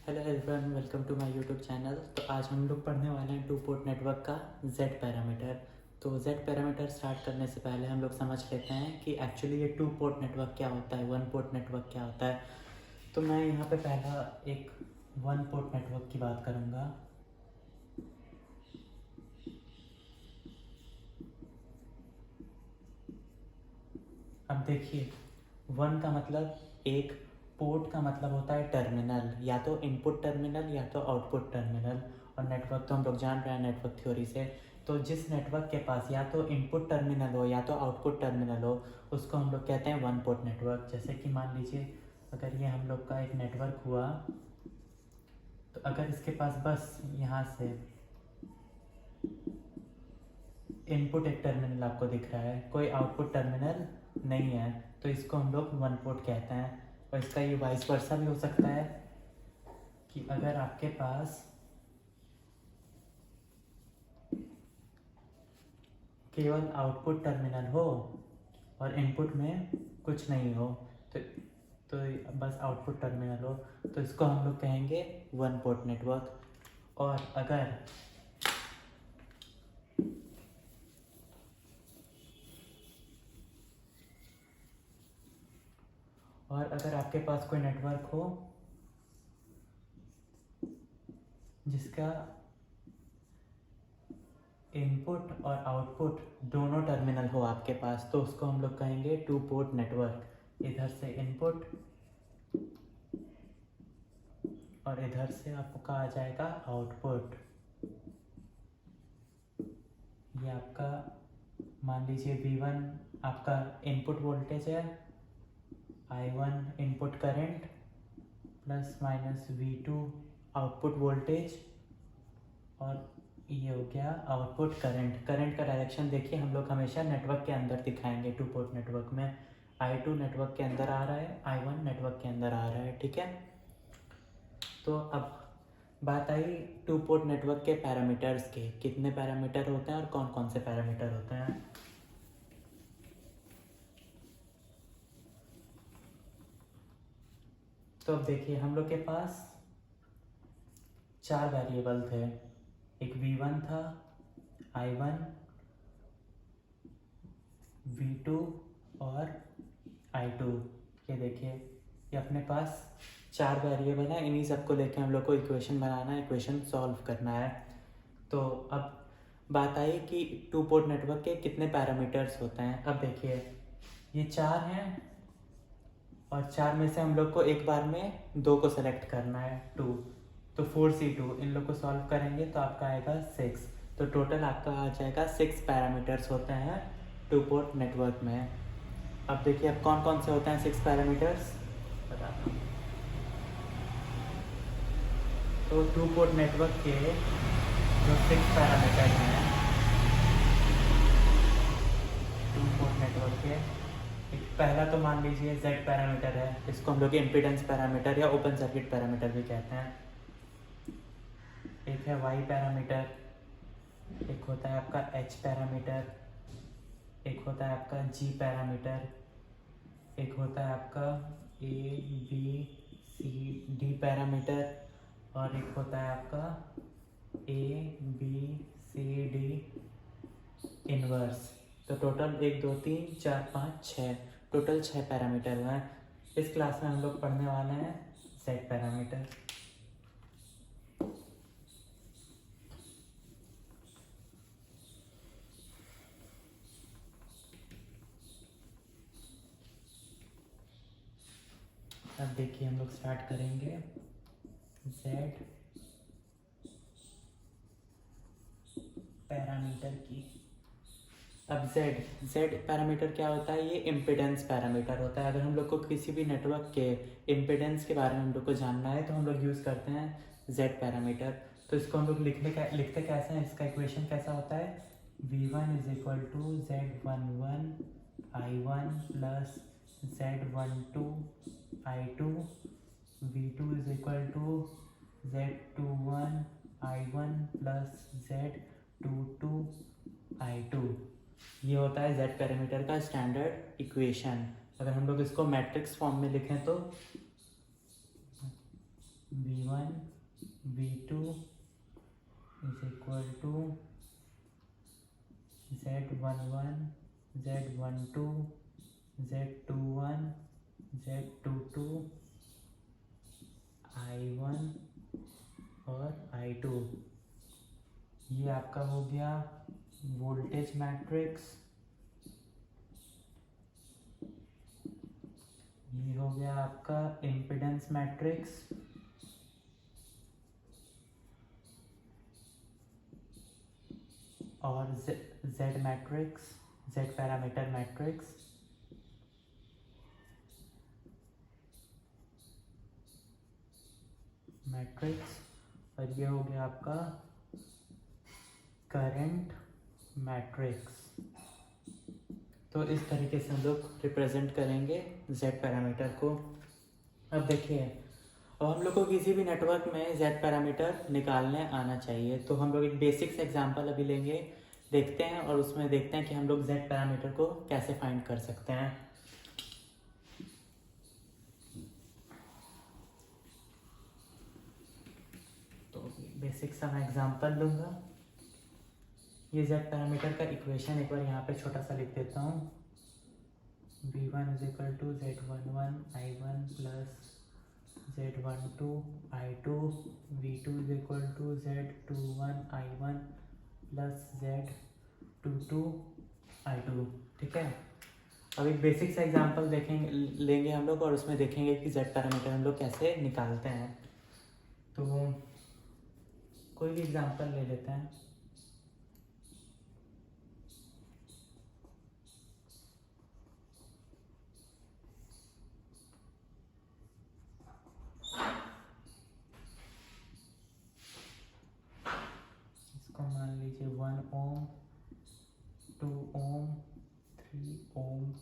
Hello everyone, welcome to my YouTube channel. तो आज हम लोग पढ़ने वाले हैं टू पोर्ट नेटवर्क का Z पैरामीटर। तो Z पैरामीटर स्टार्ट करने से पहले हम लोग समझ लेते हैं कि एक्चुअली ये टू पोर्ट नेटवर्क क्या होता है, वन पोर्ट नेटवर्क क्या होता है। तो मैं यहाँ पे पहला एक वन पोर्ट नेटवर्क की बात करूँगा। अब देखिए, वन का मतलब एक, पोर्ट का मतलब होता है टर्मिनल, या तो इनपुट टर्मिनल या तो आउटपुट टर्मिनल। और नेटवर्क तो हम लोग जान रहे हैं नेटवर्क थ्योरी से। तो जिस नेटवर्क के पास या तो इनपुट टर्मिनल हो या तो आउटपुट टर्मिनल हो, उसको हम लोग कहते हैं वन पोर्ट नेटवर्क। जैसे कि मान लीजिए, अगर ये हम लोग का एक नेटवर्क हुआ, तो अगर इसके पास बस यहाँ से इनपुट एक टर्मिनल आपको दिख रहा है, कोई आउटपुट टर्मिनल नहीं है, तो इसको हम लोग वन पोर्ट कहते हैं। और इसका ये वाइस वर्सा भी हो सकता है कि अगर आपके पास केवल आउटपुट टर्मिनल हो और इनपुट में कुछ नहीं हो, तो बस आउटपुट टर्मिनल हो, तो इसको हम लोग कहेंगे वन पोर्ट नेटवर्क। और अगर आपके पास कोई नेटवर्क हो जिसका इनपुट और आउटपुट दोनों टर्मिनल हो आपके पास, तो उसको हम लोग कहेंगे टू पोर्ट नेटवर्क। इधर से इनपुट और इधर से आपका आ जाएगा आउटपुट। ये आपका मान लीजिए V1 आपका इनपुट वोल्टेज है, I1 input current plus minus V2 output voltage, और ये हो गया आउटपुट करंट। करंट का डायरेक्शन देखिए, हम लोग हमेशा नेटवर्क के अंदर दिखाएंगे टू पोर्ट नेटवर्क में। I2 नेटवर्क के अंदर आ रहा है, I1 नेटवर्क के अंदर आ रहा है, ठीक है। तो अब बात आई टू पोर्ट नेटवर्क के पैरामीटर्स के, कितने पैरामीटर होते हैं और कौन कौन से पैरामीटर होते हैं। तो अब देखिए, हम लोग के पास चार वेरिएबल थे। एक V1 था, I1, V2 और I2। ये देखिए, ये अपने पास चार वेरिएबल है। इन्हीं सबको लेके हम लोग को इक्वेशन बनाना है, इक्वेशन सॉल्व करना है। तो अब बात आई कि टू पोर्ट नेटवर्क के कितने पैरामीटर्स होते हैं। अब देखिए, ये चार हैं और चार में से हम लोग को एक बार में दो को सेलेक्ट करना है, टू। तो 4C2 इन लोग को सॉल्व करेंगे तो आपका आएगा 6। तो टोटल आपका आ जाएगा 6 पैरामीटर्स होते हैं टू पोर्ट नेटवर्क में। अब देखिए, अब कौन कौन से होते हैं 6 पैरामीटर्स बताता हूँ। तो टू पोर्ट नेटवर्क के जो 6 पैरामीटर हैं, टू पोर्ट नेटवर्क के एक पहला तो मान लीजिए Z पैरामीटर है, इसको हम लोग इम्पीडेंस पैरामीटर या ओपन सर्किट पैरामीटर भी कहते हैं। एक है Y पैरामीटर, एक होता है आपका H पैरामीटर, एक होता है आपका G पैरामीटर, एक होता है आपका ABCD पैरामीटर, और एक होता है आपका ABCD इनवर्स। तो टोटल 1 2 3 4 5 6, टोटल 6 पैरामीटर हैं। इस क्लास में हम लोग पढ़ने वाले हैं Z पैरामीटर। अब देखिए, हम लोग स्टार्ट करेंगे Z पैरामीटर की। अब Z पैरामीटर क्या होता है? ये इम्पिडेंस पैरामीटर होता है। अगर हम लोग को किसी भी नेटवर्क के इम्पिडेंस के बारे में हम लोग को जानना है तो हम लोग यूज़ करते हैं Z पैरामीटर। तो इसको हम लोग लिखते कैसे हैं, इसका इक्वेशन कैसा होता है? V1 is equal to Z11 I1 plus Z12 I2, V2 is equal to Z21 I1 plus Z22 I2। ये होता है Z पैरामीटर का स्टैंडर्ड इक्वेशन। अगर हम लोग इसको मैट्रिक्स फॉर्म में लिखें तो V1 V2 is equal to Z11 Z12 Z21 Z22 I1 और I2। ये आपका हो गया वोल्टेज मैट्रिक्स, ये हो गया आपका इम्पिडेंस मैट्रिक्स, और Z matrix, Z parameter matrix. और ये हो गया आपका करंट मैट्रिक्स। तो इस तरीके से हम लोग रिप्रेजेंट करेंगे जेड पैरामीटर को। अब देखिए, और हम लोग को किसी भी नेटवर्क में जेड पैरामीटर निकालने आना चाहिए। तो हम लोग एक बेसिक से एग्जांपल अभी लेंगे, देखते हैं, और उसमें देखते हैं कि हम लोग जेड पैरामीटर को कैसे फाइंड कर सकते हैं। तो बेसिक सा मैं एग्जांपल लूँगा। ये जेड पैरामीटर का इक्वेशन एक बार यहाँ पे छोटा सा लिख देता हूँ। V1 is equal to Z11 I1 plus Z12 I2, V2 is equal to Z21 I1 plus Z22 I2। ठीक है, अब एक बेसिक सा एग्जांपल लेंगे हम लोग, और उसमें देखेंगे कि जेड पैरामीटर हम लोग कैसे निकालते हैं। तो कोई भी एग्जांपल ले लेते हैं। मान लीजिए 1 ओम, 2 ओम, 3 ओम।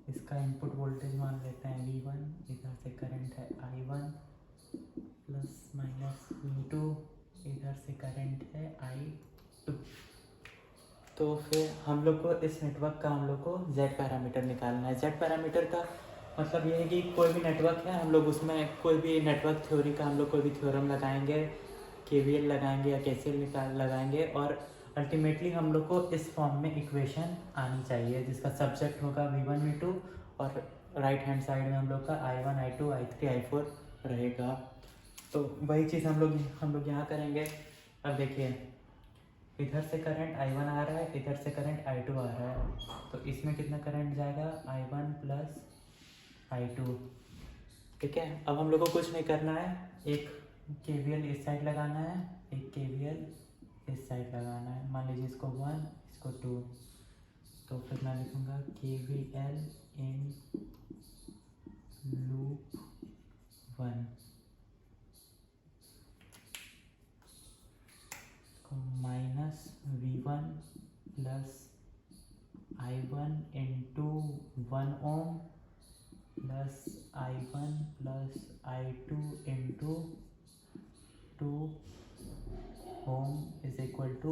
इसका इनपुट वोल्टेज मान लेते हैं V1, इधर से करंट है I1 प्लस माइनस V2, इधर से करंट है I2। तो फिर हम लोग को इस नेटवर्क का हम लोग को जेड पैरामीटर निकालना है। जेड पैरामीटर का मतलब ये है कि कोई भी नेटवर्क है, हम लोग उसमें कोई भी नेटवर्क थ्योरी का हम लोग कोई भी थ्योरम लगाएंगे, KVL लगाएंगे या KCL लगाएंगे, और अल्टीमेटली हम लोग को इस फॉर्म में इक्वेशन आनी चाहिए, जिसका सब्जेक्ट होगा V1 V2, और राइट हैंड साइड में हम लोग का I1 I2 I3 I4 रहेगा। तो वही चीज़ हम लोग यहाँ करेंगे। अब देखिए, इधर से करंट I1 आ रहा है, इधर से करंट I2 आ रहा है, तो इसमें कितना करंट जाएगा I1 प्लस I2। ठीक है, अब हम लोग को कुछ नहीं करना है, एक KVL इस साइड लगाना है, एक KVL इस साइड लगाना है। मान लीजिए इसको 1, इसको 2, तो फिर मैं लिखूँगा KVL in loop 1 minus V1 plus I1 into 1 ohm plus I1 plus I2 into 2 ohm is equal to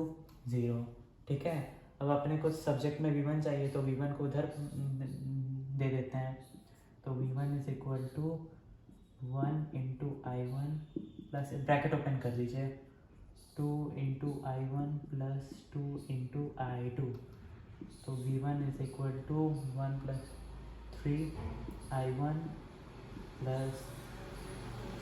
0। ठीक है, अब अपने को सब्जेक्ट में V1 चाहिए, तो V1 को उधर दे देते हैं। तो V1 is equal to 1 into I1 plus, bracket open कर दीजिए, 2 into I1 plus 2 into I2। तो V1 is equal to 1 plus 3 I1 plus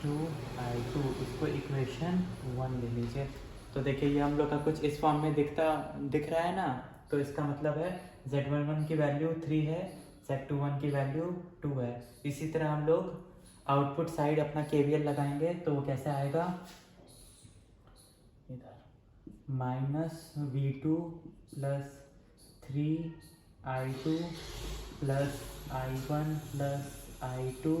2 I2। इसको इक्वेशन 1 ले लीजिए। तो देखिए, ये हम लोग का कुछ इस फॉर्म में दिख रहा है ना। तो इसका मतलब है Z11 की वैल्यू 3 है, Z21 की वैल्यू 2 है। इसी तरह हम लोग आउटपुट साइड अपना KVL लगाएंगे, तो वो कैसे आएगा, इधर minus V2 plus 3 I2 plus I1 plus I2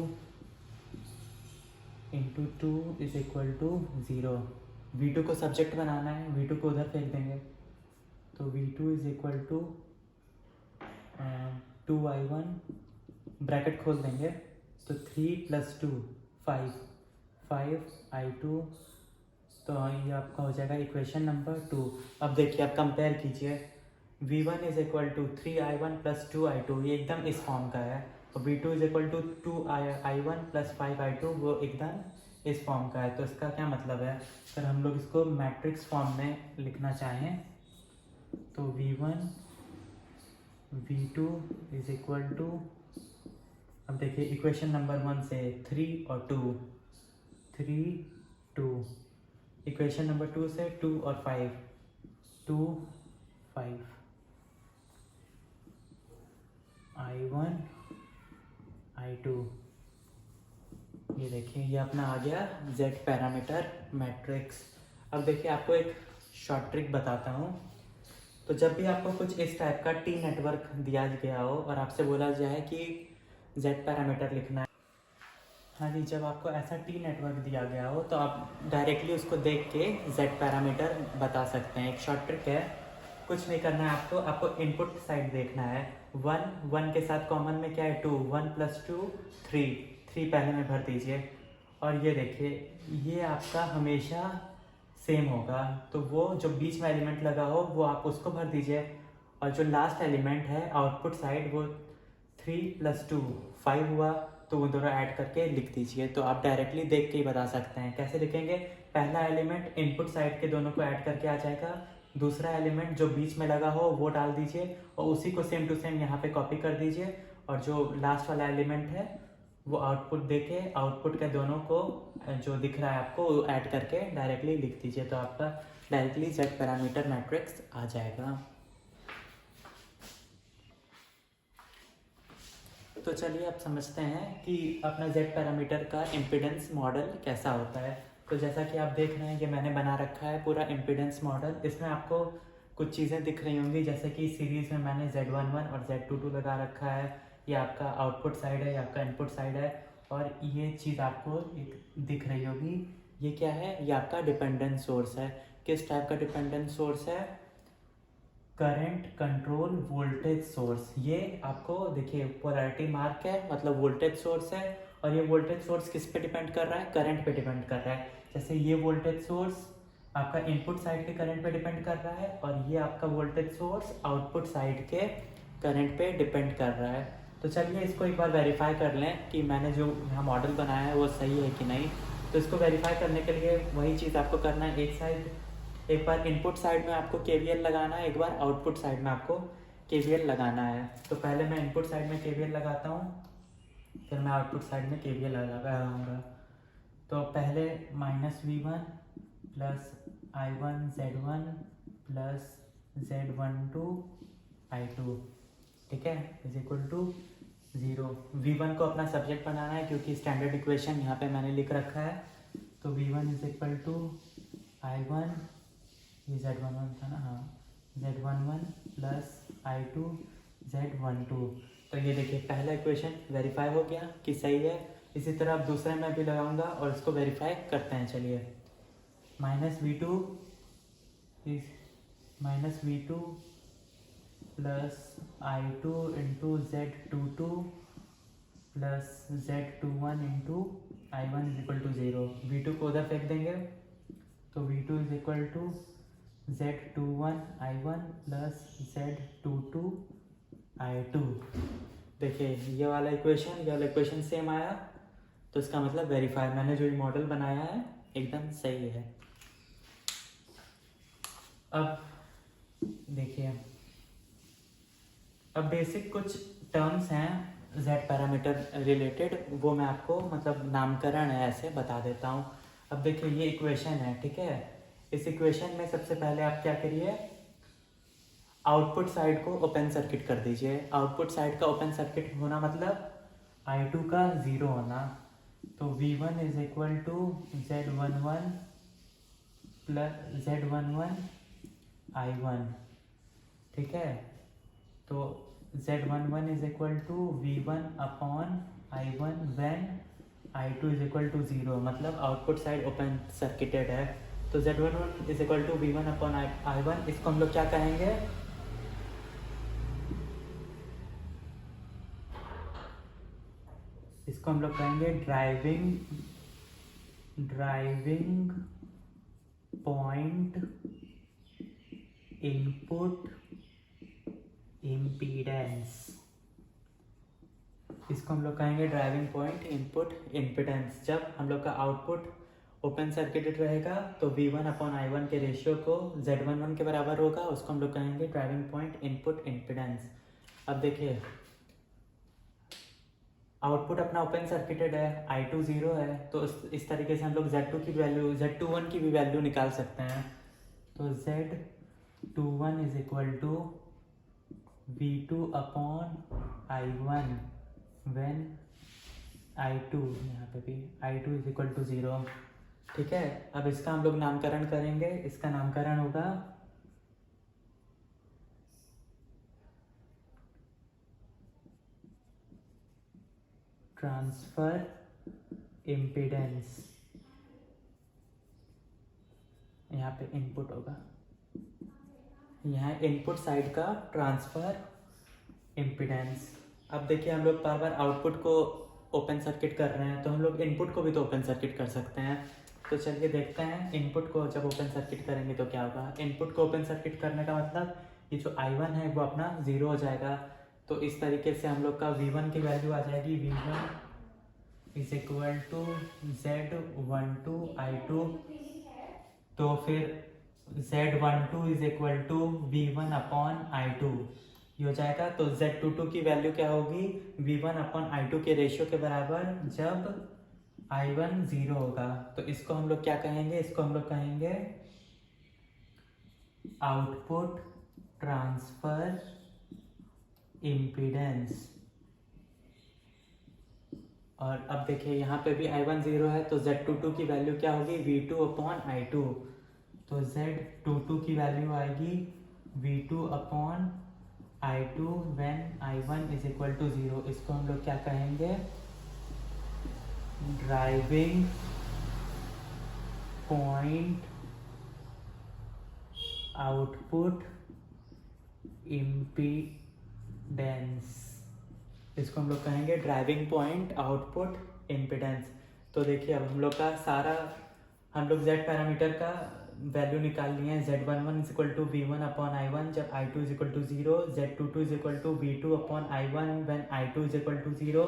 into 2 is equal to 0। V2 को सब्जेक्ट बनाना है, V2 को उधर फेंक देंगे, तो V2 is equal to 2 I1, bracket खोल देंगे, तो 3 प्लस 2 5 I2। तो ये आपका हो जाएगा इक्वेशन नंबर 2। अब देखिए, आप कंपेयर कीजिए, V1 is equal to 3 I1 plus 2 I2, ये एकदम इस फॉर्म का है, और V2 is equal to 2 I1 plus 5 I2, वो एकदम इस फॉर्म का है। तो इसका क्या मतलब है, अगर हम लोग इसको मैट्रिक्स फॉर्म में लिखना चाहें तो V1 V2 is equal to, अब देखिए इक्वेशन नंबर 1 से 3 और 2, 3 2, इक्वेशन नंबर 2 से 2 और 5, 2 5, I1 I2, ये देखिए ये अपना आ गया Z पैरामीटर मैट्रिक्स। अब देखिए आपको एक शॉर्ट ट्रिक बताता हूँ। तो जब भी आपको कुछ इस टाइप का टी नेटवर्क दिया गया हो और आपसे बोला जाए कि Z पैरामीटर लिखना है, हाँ जी, जब आपको ऐसा टी नेटवर्क दिया गया हो तो आप डायरेक्टली उसको देख के Z पैरामीटर बता सकते हैं। एक शॉर्ट ट्रिक है, कुछ नहीं करना है आपको, आपको इनपुट साइड देखना है। 1 1 के साथ कॉमन में क्या है 2, 1 + 2 3, 3 पहले में भर दीजिए। और ये देखिए ये आपका हमेशा सेम होगा, तो वो जो बीच में एलिमेंट लगा हो वो आप उसको भर दीजिए। और जो लास्ट एलिमेंट है आउटपुट साइड वो 3 + 2 5 हुआ, तो वो दोनों ऐड करके लिख दीजिए। तो आप डायरेक्टली देख के ही बता सकते हैं। कैसे लिखेंगे, पहला एलिमेंट इनपुट साइड के दोनों को ऐड करके आ जाएगा, दूसरा एलिमेंट जो बीच में लगा हो वो डाल दीजिए और उसी को सेम टू सेम यहाँ पे कॉपी कर दीजिए। और जो लास्ट वाला एलिमेंट है वो आउटपुट देके आउटपुट के दोनों को जो दिख रहा है आपको वो ऐड करके डायरेक्टली लिख दीजिए, तो आपका डायरेक्टली Z पैरामीटर मैट्रिक्स आ जाएगा। तो चलिए आप समझते हैं कि अपना Z पैरामीटर का इम्पीडेंस मॉडल कैसा होता है। तो जैसा कि आप देख रहे हैं ये मैंने बना रखा है पूरा इम्पीडेंस मॉडल। इसमें आपको कुछ चीज़ें दिख रही होंगी, जैसे कि सीरीज़ में मैंने Z11 और Z22 लगा रखा है। ये आपका आउटपुट साइड है, ये आपका इनपुट साइड है। और ये चीज़ आपको एक दिख रही होगी, ये क्या है, ये आपका डिपेंडेंट सोर्स है। किस टाइप का डिपेंडेंट सोर्स है, करंट कंट्रोल वोल्टेज सोर्स। ये आपको देखिए पोलैरिटी मार्क है, मतलब वोल्टेज सोर्स है। और ये वोल्टेज सोर्स किस पे डिपेंड कर रहा है, करंट पे डिपेंड कर रहा है। जैसे ये वोल्टेज सोर्स आपका इनपुट साइड के करंट पे डिपेंड कर रहा है और ये आपका वोल्टेज सोर्स आउटपुट साइड के करंट पे डिपेंड कर रहा है। तो चलिए इसको एक बार वेरीफाई कर लें कि मैंने जो यहाँ मॉडल बनाया है वो सही है कि नहीं। तो इसको वेरीफाई करने के लिए वही चीज़ आपको करना है, एक बार इनपुट साइड में आपको KVL लगाना है, एक बार आउटपुट साइड में आपको KVL लगाना है। तो पहले मैं इनपुट साइड में KVL लगाता हूँ, फिर मैं आउटपुट साइड में KVL लगाऊंगा। तो पहले -V1 + I1 Z1 + Z12 I2, ठीक है, इज इक्वल टू 0। V1 को अपना सब्जेक्ट बनाना है क्योंकि स्टैंडर्ड इक्वेशन यहाँ पे मैंने लिख रखा है। तो V1 is equal to I1, ये Z11 था ना, हाँ, Z11 + I2 Z12। तो ये देखिए पहला इक्वेशन वेरीफाई हो गया कि सही है। इसी तरह अब दूसरे में भी लगाऊंगा और इसको वेरीफाई करते हैं। चलिए -V2 + I2 × Z22 + Z21 × I1 = 0। V2 को उधर फेंक देंगे, तो V2 = Z21 I1 + Z22 I2। देखिए ये वाला इक्वेशन सेम आया, तो इसका मतलब वेरीफाई, मैंने जो ये मॉडल बनाया है एकदम सही है। अब देखिए, अब बेसिक कुछ टर्म्स हैं Z पैरामीटर रिलेटेड, वो मैं आपको मतलब नामकरण है ऐसे बता देता हूँ। अब देखिए ये इक्वेशन है, ठीक है। इस इक्वेशन में सबसे पहले आप क्या करिए, आउटपुट साइड को ओपन सर्किट कर दीजिए। आउटपुट साइड का ओपन सर्किट होना मतलब I2 का 0 होना। तो V1 is equal to Z11 I1, ठीक है। तो Z11 is equal to V1/I1 when I2 is equal to 0, मतलब आउटपुट साइड ओपन सर्किटेड है। तो Z11 is equal to V1/I1, इसको हम लोग क्या कहेंगे, इसको हम लोग कहेंगे ड्राइविंग पॉइंट इनपुट इम्पीडेंस। इसको हम लोग कहेंगे ड्राइविंग पॉइंट इनपुट इम्पिडेंस। जब हम लोग का आउटपुट ओपन सर्किटेड रहेगा तो V1/I1 के रेशियो को Z11 के बराबर होगा, उसको हम लोग कहेंगे ड्राइविंग पॉइंट इनपुट इम्पिडेंस। अब देखिए आउटपुट अपना ओपन सर्किटेड है, I2 0 है, तो इस तरीके से हम लोग Z2 की वैल्यू Z21 की भी वैल्यू निकाल सकते हैं। तो Z21 is equal to V2/I1 when I2, यहाँ पे भी I2 इज इक्वल टू 0। ठीक है, अब इसका हम लोग नामकरण करेंगे। इसका नामकरण होगा ट्रांसफर इम्पीडेंस, यहाँ पे इनपुट होगा, यहाँ इनपुट साइड का ट्रांसफर इम्पीडेंस। अब देखिए हम लोग बार बार आउटपुट को ओपन सर्किट कर रहे हैं, तो हम लोग इनपुट को भी तो ओपन सर्किट कर सकते हैं। तो चलिए देखते हैं इनपुट को जब ओपन सर्किट करेंगे तो क्या होगा। इनपुट को ओपन सर्किट करने का मतलब ये जो I1 है वो अपना 0 हो जाएगा। तो इस तरीके से हम लोग का V1 की वैल्यू आ जाएगी V1 is equal to Z12I2। तो फिर Z12 is equal to V1/I2 ये हो जाएगा। तो Z22 की वैल्यू क्या होगी, V1/I2 के रेशियो के बराबर जब I1 0 होगा। तो इसको हम लोग क्या कहेंगे, इसको हम लोग कहेंगे आउटपुट ट्रांसफर इम्पीडेंस। और अब देखिए यहाँ पे भी I1 0 है, तो Z22 की वैल्यू क्या होगी, V2/I2। तो Z22 की वैल्यू आएगी V2/I2 when I1 is equal to 0। इसको हम लोग क्या कहेंगे, ड्राइविंग पॉइंट आउटपुट इम्पीडेंस। इसको हम लोग कहेंगे ड्राइविंग पॉइंट आउटपुट इम्पीडेंस। तो देखिए अब हम लोग का सारा हम लोग Z पैरामीटर का वैल्यू निकाल लिए हैं। Z11 is equal to V1/I1 जब I2 is equal to 0, Z22 is equal to V2/I1 when I2 is equal to 0,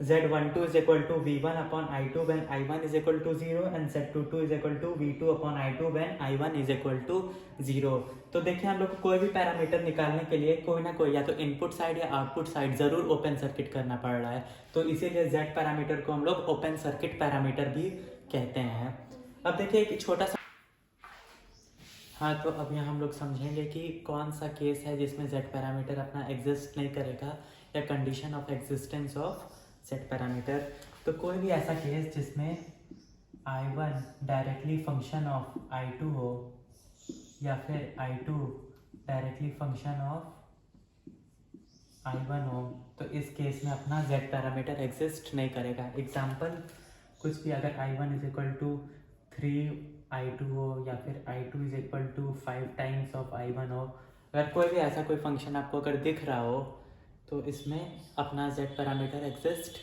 Z12 is equal to V1/I2 when I1 is equal to 0 and Z22 is equal to V2/I2 when I1 is equal to 0। तो देखिए हम लोग को कोई भी parameter निकालने के लिए कोई ना कोई या तो इनपुट साइड या आउटपुट साइड जरूर ओपन सर्किट करना पड़ रहा है। तो इसीलिए Z पैरामीटर को हम लोग ओपन सर्किट पैरामीटर भी कहते हैं। अब देखिए एक छोटा सा हाँ, तो अब यहाँ हम लोग समझेंगे कि कौन सा केस है जिसमें Z पैरामीटर अपना एग्जिस्ट नहीं करेगा या condition of existence of Z parameter. तो कोई भी ऐसा केस जिसमें I1 directly function of I2 हो या फिर I2 directly function of I1 हो, तो इस केस में अपना Z पैरामीटर एग्जिस्ट नहीं करेगा। एग्जाम्पल कुछ भी, अगर I1 is equal to 3I2 हो या फिर I2 is equal to 5 times of I1 हो, अगर कोई भी ऐसा कोई फंक्शन आपको अगर दिख रहा हो तो इसमें अपना Z पैरामीटर एग्जिस्ट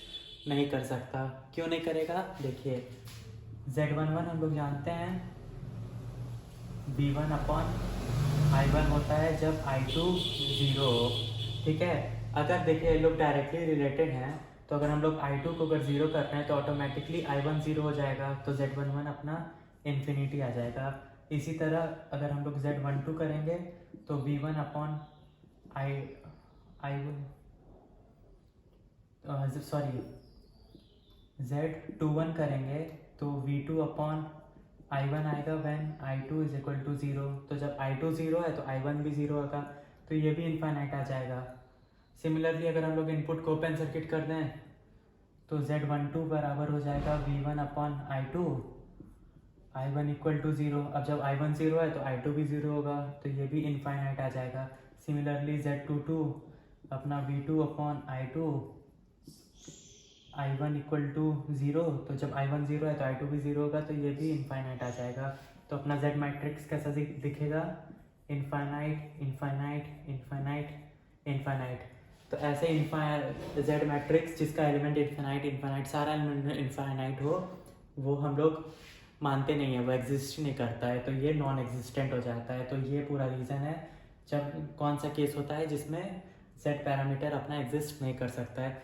नहीं कर सकता। क्यों नहीं करेगा, देखिए Z11 हम लोग जानते हैं V1/I1 होता है जब I2 0 हो। ठीक है, अगर देखिए ये लोग डायरेक्टली रिलेटेड हैं, तो अगर हम लोग I2 को अगर 0 करते हैं तो ऑटोमेटिकली I1 0 हो जाएगा, तो Z11 अपना इन्फिनिटी आ जाएगा। इसी तरह अगर हम लोग Z12 करेंगे तो Z21 करेंगे तो V2/I1 आएगा when I2 is equal to 0। तो जब I2 0 है तो I1 भी 0 होगा, तो ये भी इनफाइनाइट आ जाएगा। सिमिलरली अगर हम लोग इनपुट को ओपन सर्किट कर दें तो Z12 बराबर हो जाएगा V1/I2, I1 इक्वल टू 0। अब जब I1 0 है तो I2 भी 0 होगा, तो ये भी इनफाइनाइट आ जाएगा। सिमिलरली Z22 अपना V2/I2, I1 इक्वल टू 0, तो जब I1 0 है तो I2 भी 0 होगा, तो ये भी इनफाइनाइट आ जाएगा। तो अपना Z मैट्रिक्स कैसा दिखेगा, इनफाइनाइट इनफाइनाइट इनफाइनाइट इनफाइनाइट। तो ऐसे Z मैट्रिक्स जिसका एलिमेंट इनफाइनाइट इनफाइनाइट सारा एलिमेंट इनफाइनाइट हो, वो हम लोग मानते नहीं है, वो एग्जिस्ट नहीं करता है, तो ये नॉन एग्जिस्टेंट हो जाता है। तो ये पूरा रीज़न है जब कौन सा केस होता है जिसमें Z पैरामीटर अपना एग्जिस्ट नहीं कर सकता है।